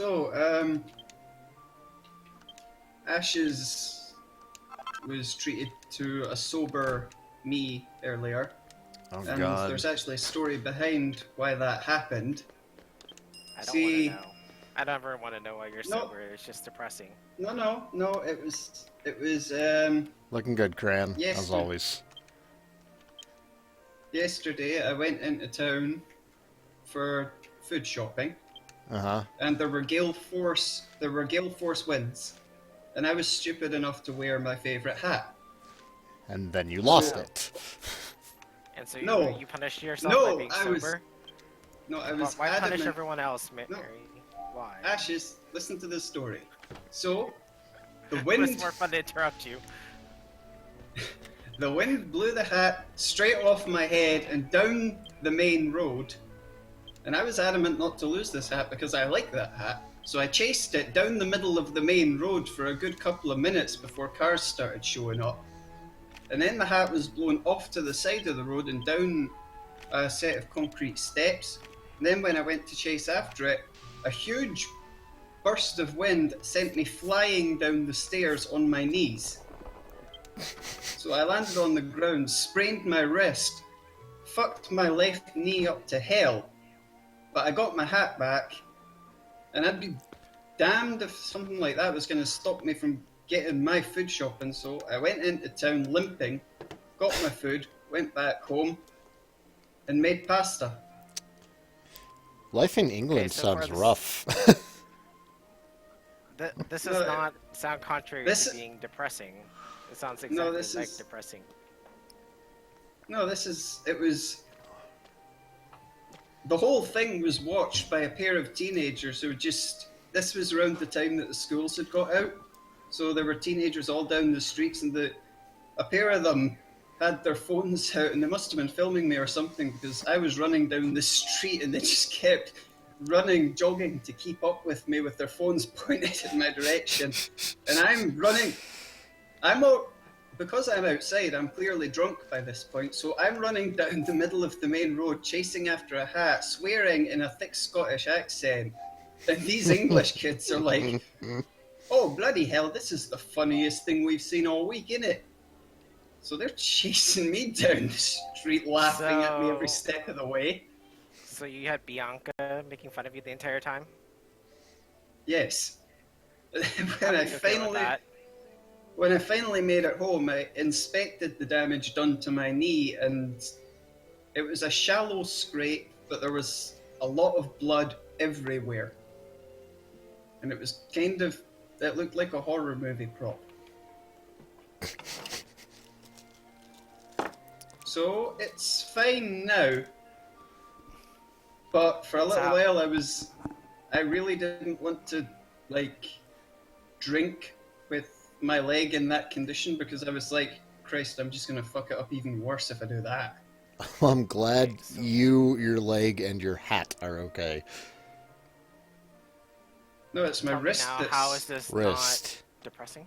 So, Ashes was treated to a sober me earlier, Oh and God. there's actually a story behind why that happened. I don't want to know. I never want to know why you're No. sober. It's just depressing. No, it was, Looking good, Cran, yes, as always. yesterday I went into town for food shopping, and there were gale force winds, and I was stupid enough to wear my favourite hat. And then you lost it. And so No. you punished yourself by being I sober? was Why punish adamant. everyone else, Mary? No. Why? Ashes, listen to this story. So, the But wind, it's more fun to interrupt you. the wind blew the hat straight off my head and down the main road. And I was adamant not to lose this hat because I like that hat. So I chased it down the middle of the main road for a good couple of minutes before cars started showing up. And then the hat was blown off to the side of the road and down a set of concrete steps. And then when I went to chase after it, a huge burst of wind sent me flying down the stairs on my knees. So I landed on the ground, sprained my wrist, fucked my left knee up to hell, but I got my hat back, and I'd be damned if something like that was going to stop me from getting my food shopping. So I went into town limping, got my food, went back home, and made pasta. Life in England Okay, so sounds far rough. This does not sound contrary to being depressing. It sounds exactly like depressing. No, it was... The whole thing was watched by a pair of teenagers who just... This was around the time that the schools had got out. So there were teenagers all down the streets, and a pair of them had their phones out, and they must have been filming me or something, because I was running down the street and they just kept running, jogging to keep up with me with their phones pointed in my direction. And I'm running. Because I'm outside, I'm clearly drunk by this point, so I'm running down the middle of the main road, chasing after a hat, swearing in a thick Scottish accent. And these English kids are like, oh, bloody hell, this is the funniest thing we've seen all week, innit? So they're chasing me down the street, laughing at me every step of the way. So you had Bianca making fun of you the entire time? Yes. When I finally made it home, I inspected the damage done to my knee, and it was a shallow scrape, but there was a lot of blood everywhere. And it was it looked like a horror movie prop. So it's fine now. But for a little while I really didn't want to, drink with my leg in that condition, because I was like, Christ, I'm just going to fuck it up even worse if I do that. Well, I'm glad your leg, and your hat are okay. No, it's my wrist. How is this not depressing?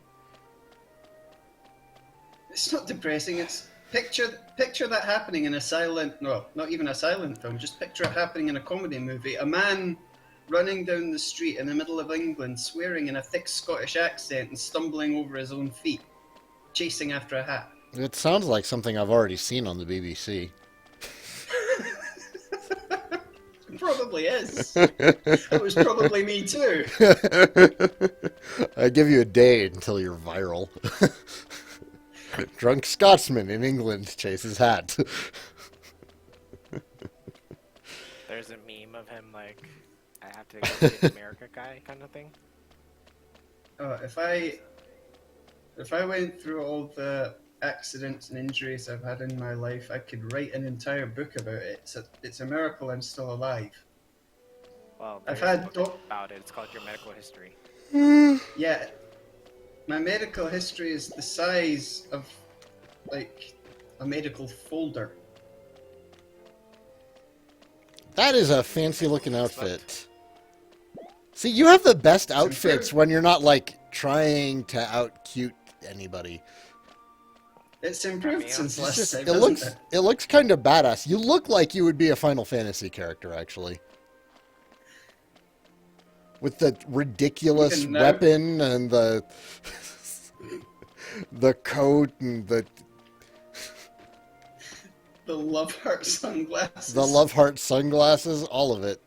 It's not depressing. It's picture that happening in a silent, no, not even a silent film. Just picture it happening in a comedy movie. A man running down the street in the middle of England, swearing in a thick Scottish accent and stumbling over his own feet, chasing after a hat. It sounds like something I've already seen on the BBC. It probably is. That was probably me too. I give you a day until you're viral. Drunk Scotsman in England chases hat. There's a meme of him like, I have to go to the America guy kind of thing. If I went through all the accidents and injuries I've had in my life, I could write an entire book about it. It's a miracle I'm still alive. Well, I've had about it. It's called your medical history. Yeah, my medical history is the size of a medical folder. That is a fancy looking outfit. See, you have the best outfits when you're not trying to out cute anybody. It's improved since last time. It looks kind of badass. You look like you would be a Final Fantasy character, actually. With the ridiculous Even now. weapon and the the coat and the love heart sunglasses. the love heart sunglasses, all of it.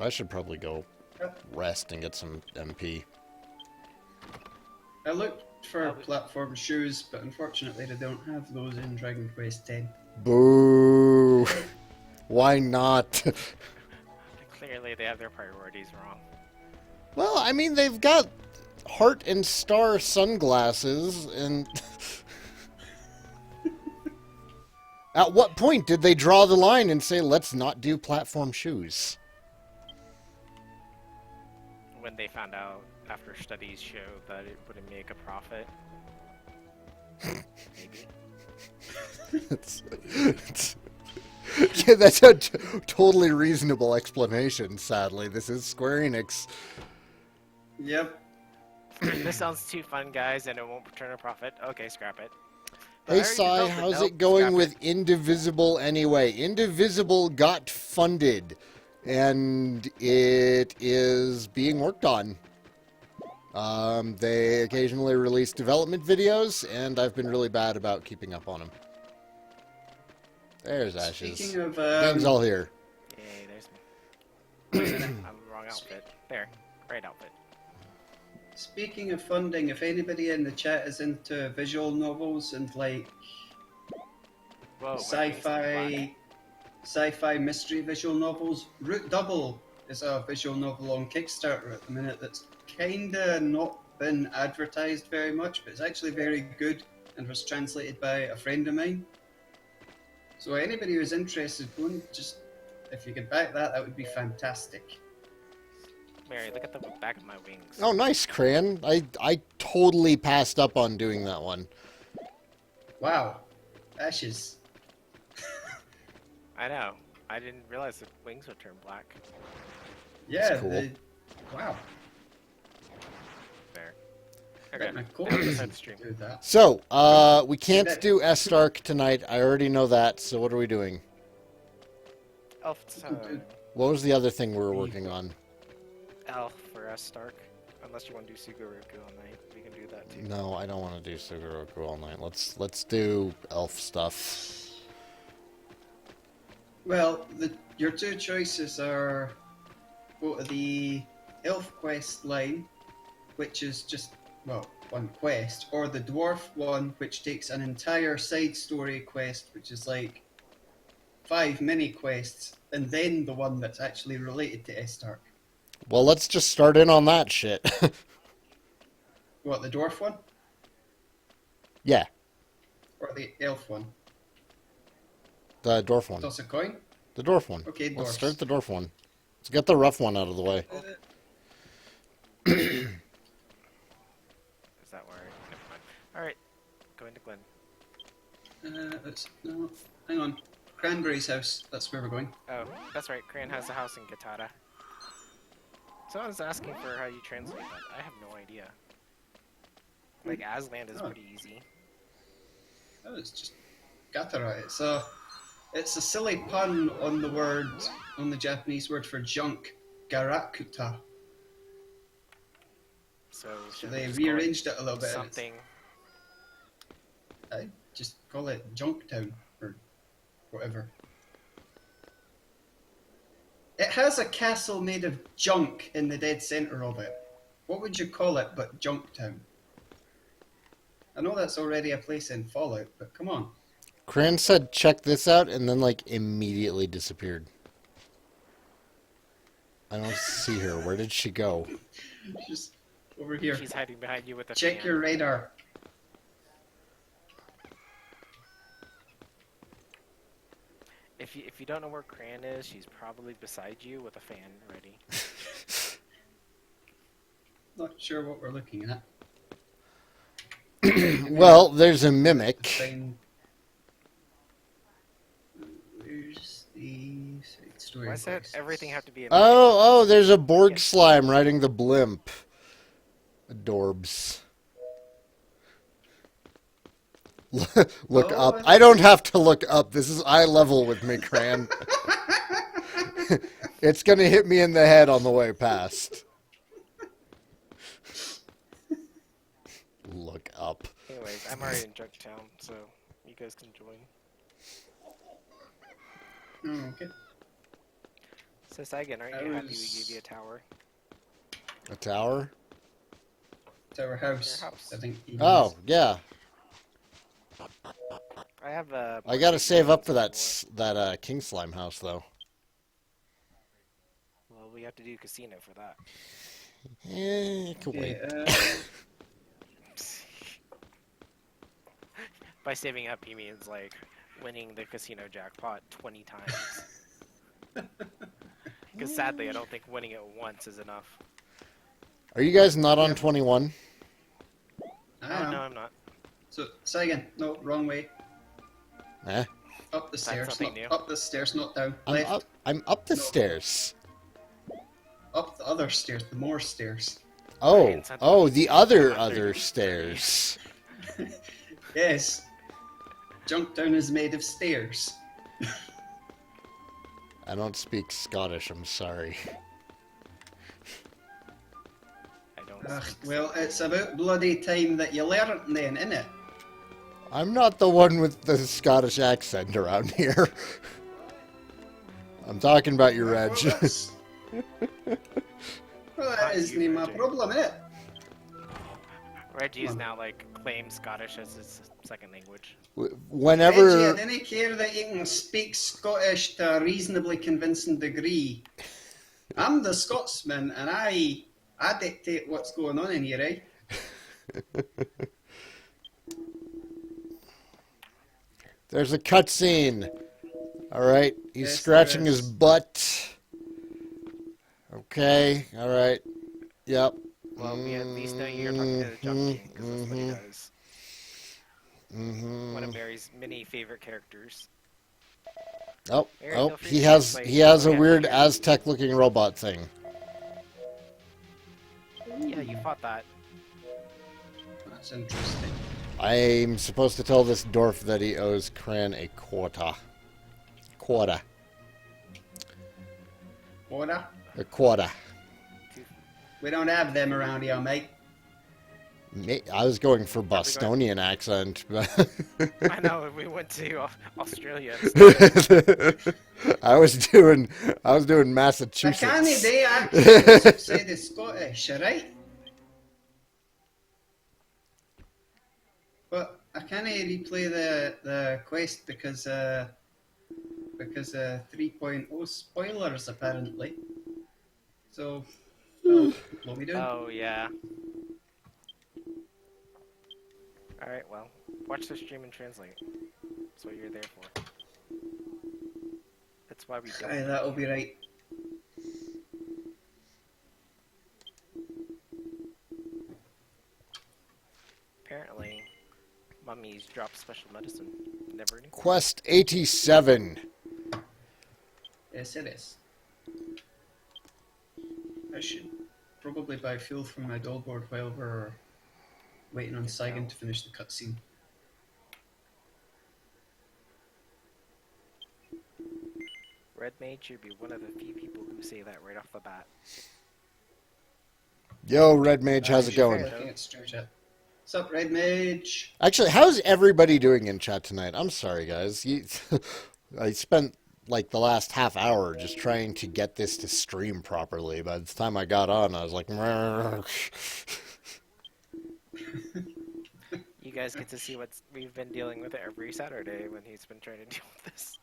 I should probably go rest and get some MP. I looked for platform shoes, but unfortunately they don't have those in Dragon Quest X. Boo! Why not? Clearly, they have their priorities wrong. Well, I mean, they've got heart and star sunglasses, and at what point did they draw the line and say, let's not do platform shoes? When they found out after studies showed that it wouldn't make a profit. Maybe. Yeah, that's a totally reasonable explanation, sadly. This is Square Enix. Yep. This sounds too fun, guys, and it won't return a profit. Okay, scrap it. But Hey, I already Sai, built it. how's Nope, it going scrap with it. Indivisible anyway? Indivisible got funded, and it is being worked on. They occasionally release development videos, and I've been really bad about keeping up on them. There's Ashes. Speaking of Gang's all here. Yay, there's me. I'm the wrong outfit. There, right outfit. speaking of funding, if anybody in the chat is into visual novels and like Whoa, my thing's black. sci-fi mystery visual novels, Root Double is a visual novel on Kickstarter at the minute that's kinda not been advertised very much, but it's actually very good and was translated by a friend of mine. So anybody who's interested, go and just, if you could back that, that would be fantastic. Mary, look at the back of my wings. Oh, nice, Cran. I totally passed up on doing that one. Wow. Ashes. I know. I didn't realize the wings would turn black. Yeah, cool. Wow. There. Right, Okay. my cool. Inside the stream. Do that. So, we can't do S-Stark tonight. I already know that, so what are we doing? Elf time. What was the other thing we were working on? Elf for us, Stark. Unless you want to do Sugoroku all night, we can do that too. No, I don't want to do Sugoroku all night. Let's do elf stuff. Well, your two choices are go to the Elf Quest line, which is just, well, one quest, or the Dwarf one, which takes an entire side story quest, which is like 5 mini quests, and then the one that's actually related to S-Stark. Well, let's just start in on that shit. What, the Dwarf one? Yeah, Or the Elf one? the dwarf one. Toss a coin? The dwarf one. Okay, Let's dwarfs. start the dwarf one. Let's get the rough one out of the way. Is that where? Never mind. Alright. Going to Glen. No, hang on. Cranberry's house, that's where we're going. Oh, that's right. Cran has a house in Gatada. Someone's asking for how you translate that. I have no idea. Like, Aslan is Oh. pretty easy. Oh, it's just Gatara. It's a silly pun on the Japanese word for junk, garakuta. So should They we just call it rearranged it a little bit. something. I just call it Junktown or whatever. It has a castle made of junk in the dead center of it. What would you call it but Junktown? I know that's already a place in Fallout, but come on. Cran said, check this out, and then, like, immediately disappeared. I don't see her. Where did she go? Just over here. She's hiding behind you with a Check fan. your radar. If you don't know where Cran is, she's probably beside you with a fan ready. Not sure what we're looking at. Well, there's a mimic. Find... Where's the side story? Why does quest? everything have to be a Oh, there's a Borg slime riding the blimp. Adorbs. Look Oh, up. I don't have to look up. This is eye level with me, Cran. It's gonna hit me in the head on the way past. Look up. Anyways, I'm already in Junktown, so you guys can join. Oh, okay. So Saigan, aren't you happy we gave you a tower? A tower? Tower house. Your house. I think. he Oh, means. yeah. I have I gotta save up for that king slime house, though. Well, we have to do casino for that. Eh, could wait. By saving up, he means like winning the casino jackpot 20 times. Because sadly, I don't think winning it once is enough. Are you guys not on Yep. 21? I Oh, am. no, I'm not. So, Saigan, no, wrong way. Eh? Up the stairs, something not new. up the stairs, not down. I'm Left, up. I'm up the No. stairs. up the other stairs, the more stairs. Oh, oh, the other Other stairs. Yes. Junktown is made of stairs. I don't speak Scottish. I'm sorry. I don't Ugh, speak well, it's about bloody time that you learn then, innit? I'm not the one with the Scottish accent around here. I'm talking about you, Reg. Well, that's... well, that Not isn't you, my Reggie. problem, innit? Reggie's Come on. now like claims Scottish as his second language. Reggie, Whenever I didn't care that you can speak Scottish to a reasonably convincing degree. I'm the Scotsman, and I dictate what's going on in here, eh? there's a cutscene. All right, he's Yes, scratching there his is. butt. Okay, all right. Yep. Well, we at least know you're talking to the Jump King, because that's what he does. One of Mary's many favorite characters. Oh, Mary, oh, feel free he to has translate. a Yeah, weird here. Aztec-looking robot thing. Yeah, you fought that. That's interesting. I'm supposed to tell this dwarf that he owes Cran a quota. Quota. Order? A quota. We don't have them around here, mate. I was going for Bostonian accent, but I know, we went to Australia. I was doing I can't Massachusetts. they actually say the Scottish, alright? But I can't replay the quest because 3.0 spoilers apparently. So, well, what we doing? Oh, yeah. Alright, well, watch the stream and translate. That's what you're there for. That's why we don't. Aye, that'll be right. Apparently, mummies drop special medicine. Never knew. Quest 87. Yes, it is. I should probably buy fuel from my billboard while we're waiting on Saigan to finish the cutscene. Red Mage should be one of the few people who say that right off the bat. Yo, Red Mage, how's it going? Looking at stream chat. What's up, Red Mage? Actually, how's everybody doing in chat tonight? I'm sorry, guys. I spent like the last half hour just trying to get this to stream properly. By the time I got on, I was like, You guys get to see what we've been dealing with every Saturday when he's been trying to deal with this.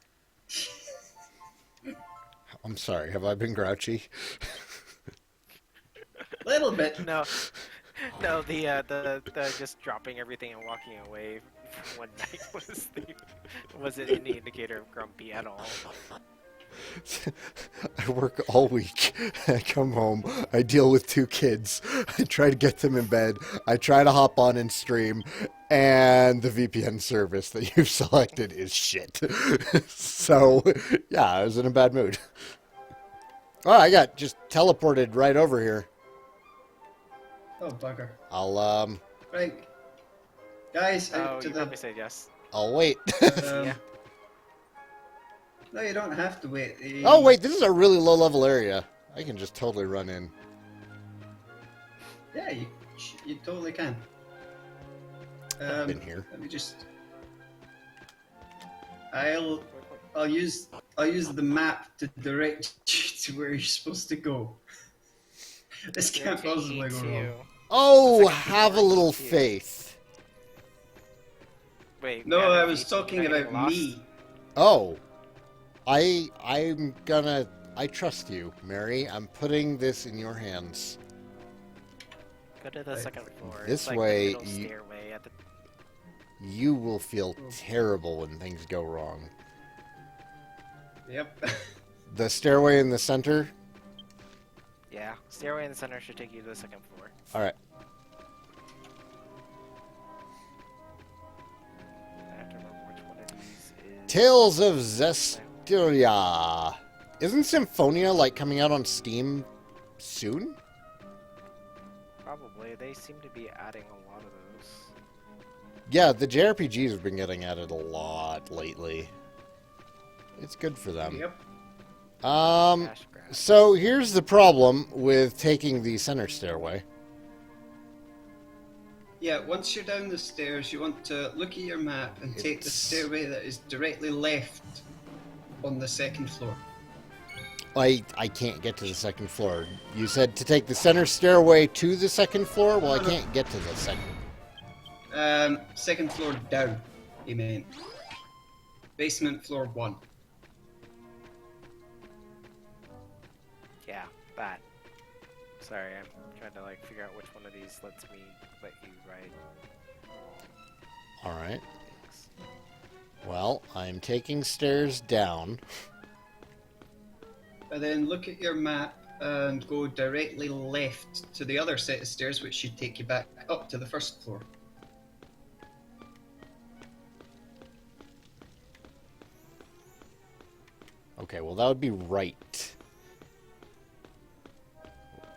I'm sorry. Have I been grouchy? Little bit. No, the just dropping everything and walking away one night wasn't any indicator of grumpy at all. I work all week. I come home. I deal with 2 kids. I try to get them in bed. I try to hop on and stream. And the VPN service that you've selected is shit. So, yeah, I was in a bad mood. Oh, I got just teleported right over here. Oh, bugger. I'll Right. Guys, Oh, out to you the... probably said yes. I'll wait. Yeah. No, you don't have to wait. Oh, wait, this is a really low-level area. I can just totally run in. Yeah, you totally can. I've been here. Let me just. I'll use the map to direct you to where you're supposed to go. This can't possibly go wrong. Oh, have a little faith. Wait. No, Mary, I was you're talking getting about lost? me. Oh. I trust you, Mary. I'm putting this in your hands. Go to the second floor. This It's like way, the middle stairway at the. You will feel terrible when things go wrong. Yep. The stairway in the center? Yeah, stairway in the center should take you to the second floor. Alright. I have to remember which one of these is. Tales of Zestiria. Isn't Symphonia, like, coming out on Steam soon? Probably. They seem to be adding a lot of those. Yeah, the JRPGs have been getting added a lot lately. It's good for them. Yep. Cash grab. So here's the problem with taking the center stairway. Yeah, once you're down the stairs, you want to look at your map and take the stairway that is directly left on the second floor. I can't get to the second floor. You said to take the center stairway to the second floor? Well, I can't get to the second. Second floor down, he meant. Basement floor 1. Yeah, that. Sorry, I'm trying to like figure out which one of these let you ride. Alright. Well, I'm taking stairs down. And then look at your map and go directly left to the other set of stairs, which should take you back up to the first floor. Okay, well, that would be right.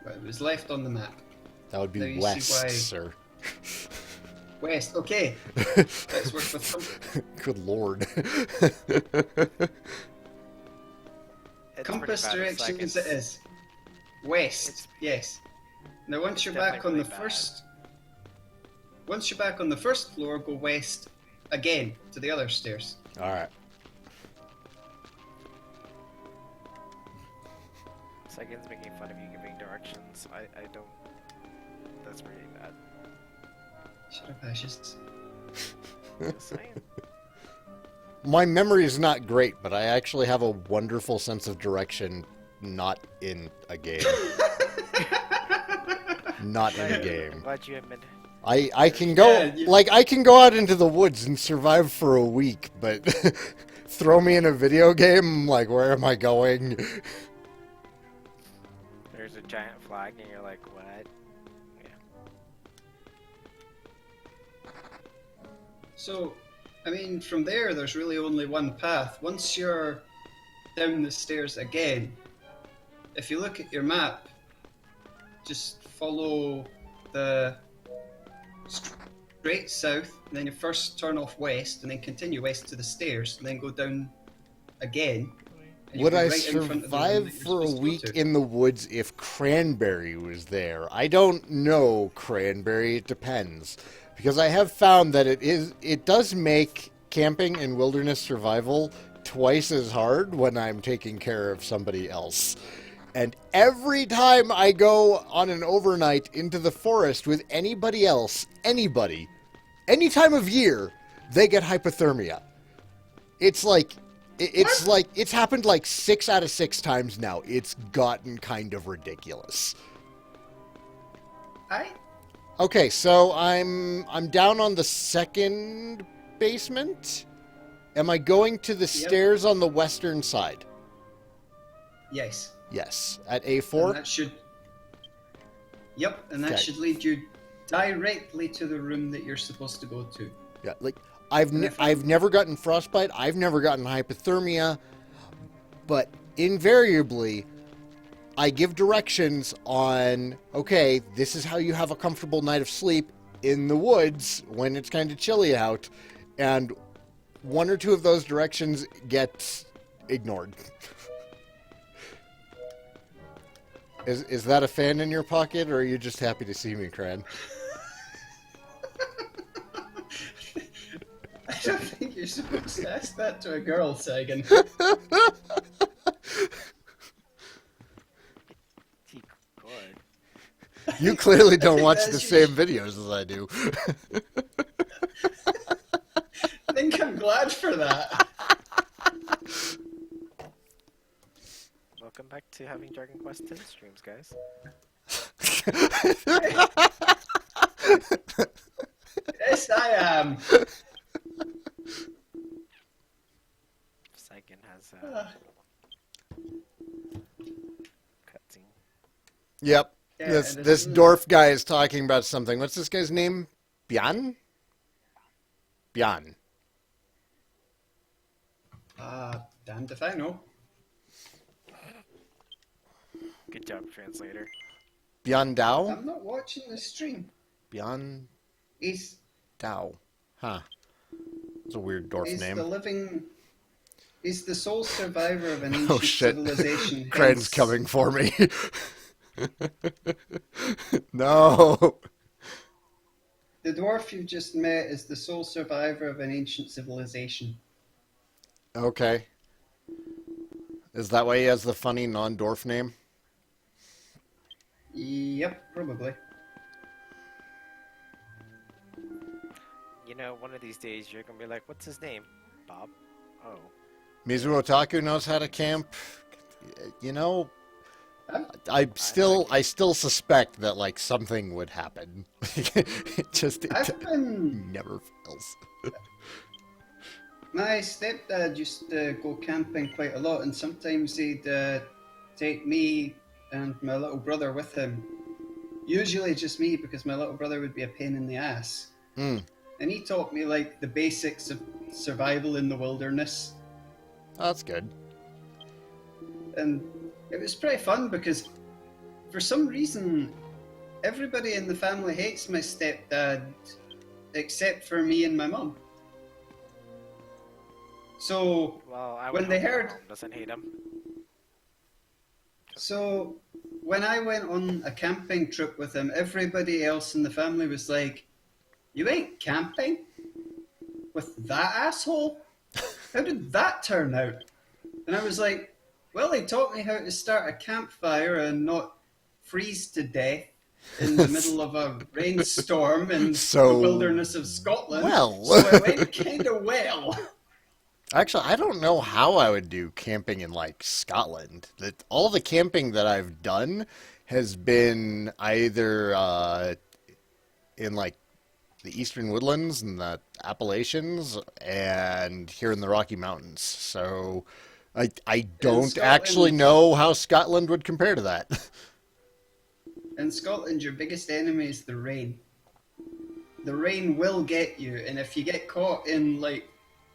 Right, it was left on the map. That would Now be you west, see why- sir. West, okay. Let's work with some Good lord. It's compass pretty bad. It's like directions. It is west. Yes. Now, once you're back on definitely the bad. once you're back on the first floor, go west again to the other stairs. Alright. Saigan's making fun of you giving directions. I don't. That's pretty bad. Shut up, Ashes. Just saying. My memory is not great, but I actually have a wonderful sense of direction not in a game. Not in a game. Glad you admit. I can go, Yeah, you- like, I can go out into the woods and survive for a week, but throw me in a video game, I'm like, where am I going? There's a giant flag, and you're like, what? Yeah. So, I mean, from there's really only one path. Once you're down the stairs again, if you look at your map, just follow the straight south, and then you first turn off west, and then continue west to the stairs, and then go down again. and you'll Would be I right in front of the room survive that you're for a supposed to go week to. in the woods if Cranberry was there? I don't know, Cranberry. It depends. Because I have found that it does make camping and wilderness survival twice as hard when I'm taking care of somebody else. And every time I go on an overnight into the forest with anybody else, anybody, any time of year, they get hypothermia. It's like, it's happened like 6 out of 6 times now. It's gotten kind of ridiculous. Okay, so I'm down on the second basement. Am I going to the stairs on the western side? Yes. Yes. At And A4? that should. Yep, and that Okay. should lead you directly to the room that you're supposed to go to. Yeah, like I've never gotten frostbite, I've never gotten hypothermia, but invariably I give directions on, okay, this is how you have a comfortable night of sleep in the woods when it's kind of chilly out, and one or two of those directions get ignored. Is that a fan in your pocket, or are you just happy to see me, Cran? I don't think you're supposed to ask that to a girl, Saigan. He could. You clearly don't think watch that's the your same videos as I do. I think I'm glad for that. Welcome back to having Dragon Quest 10 streams, guys. Yes, I am. Saigan has cutscene. Yep. Yeah, this and this it's- dwarf guy is talking about something. What's this guy's name? Bian? Bian. Damned if I know. Good job, translator. Bian Dao? I'm not watching the stream. Bian He's Dao. Huh. It's a weird dwarf he's name. the living. He's the sole survivor of an ancient Oh shit. civilization. Cran's hence- coming for me. No. The dwarf you've just met is the sole survivor of an ancient civilization. Okay. Is that why he has the funny non-dwarf name? Yep, probably. You know, one of these days you're gonna be like, what's his name? Bob? Oh. Mizu Otaku knows how to camp. You know, I'm- I still suspect that like something would happen. It just I've been. never fails. My stepdad used to go camping quite a lot, and sometimes he'd take me and my little brother with him. Usually just me, because my little brother would be a pain in the ass. Mm. And he taught me like the basics of survival in the wilderness. That's good. And it was pretty fun because for some reason everybody in the family hates my stepdad except for me and my mum. So Well, I When would they hope your heard- mom doesn't hate him. So when I went on a camping trip with him, everybody else in the family was like, "You ain't camping with that asshole? How did that turn out?" And I was like, "Well, he taught me how to start a campfire and not freeze to death in the middle of a rainstorm in So, the wilderness of Scotland." well. So it went kind of well. Actually, I don't know how I would do camping in like Scotland. That all the camping that I've done has been either in like the Eastern Woodlands and the Appalachians, and here in the Rocky Mountains. So I don't actually Scotland- know how Scotland would compare to that. In Scotland, your biggest enemy is the rain. The rain will get you, and if you get caught in like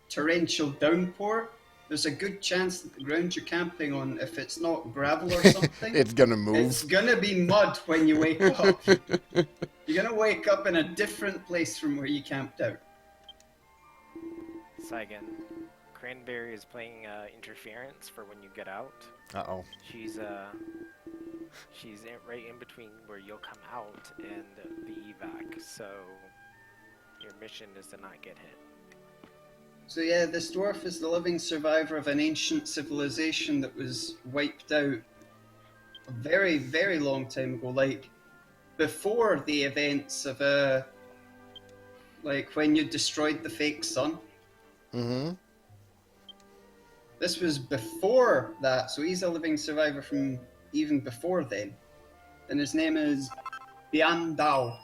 torrential downpour, there's a good chance that the ground you're camping on, if it's not gravel or something, It's gonna it's move. gonna be mud when you wake up. You're gonna wake up in a different place from where you camped out. Saigan. Cranberry is playing interference for when you get out. Uh-oh. She's right in between where you'll come out and the evac, so your mission is to not get hit. So yeah, this dwarf is the living survivor of an ancient civilization that was wiped out a very, very long time ago, like before the events of like when you destroyed the fake sun. Mm-hmm. This was before that, so he's a living survivor from even before then. And his name is Bian Dao.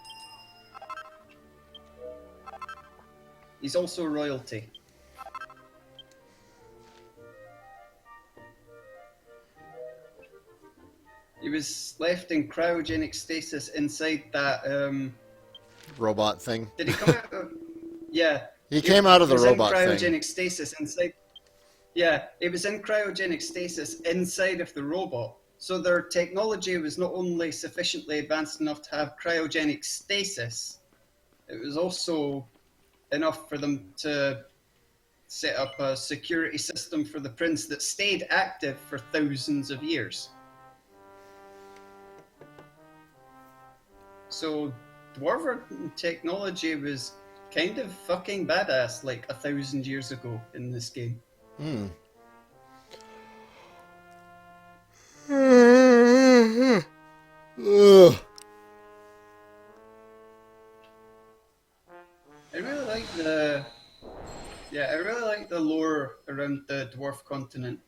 He's also royalty. He was left in cryogenic stasis inside that. Robot thing. Did he come out of? Yeah. He came out of the was robot in thing. cryogenic stasis inside. Yeah, it was in cryogenic stasis inside of the robot. So their technology was not only sufficiently advanced enough to have cryogenic stasis, it was also enough for them to set up a security system for the prince that stayed active for thousands of years. So dwarven technology was kind of fucking badass like 1,000 years ago in this game. Hmm. Ugh. I really like the I really like the lore around the dwarf continent.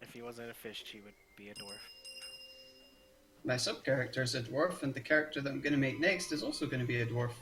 If he wasn't a fish, he would be a dwarf. My sub character is a dwarf, and the character that I'm going to make next is also going to be a dwarf.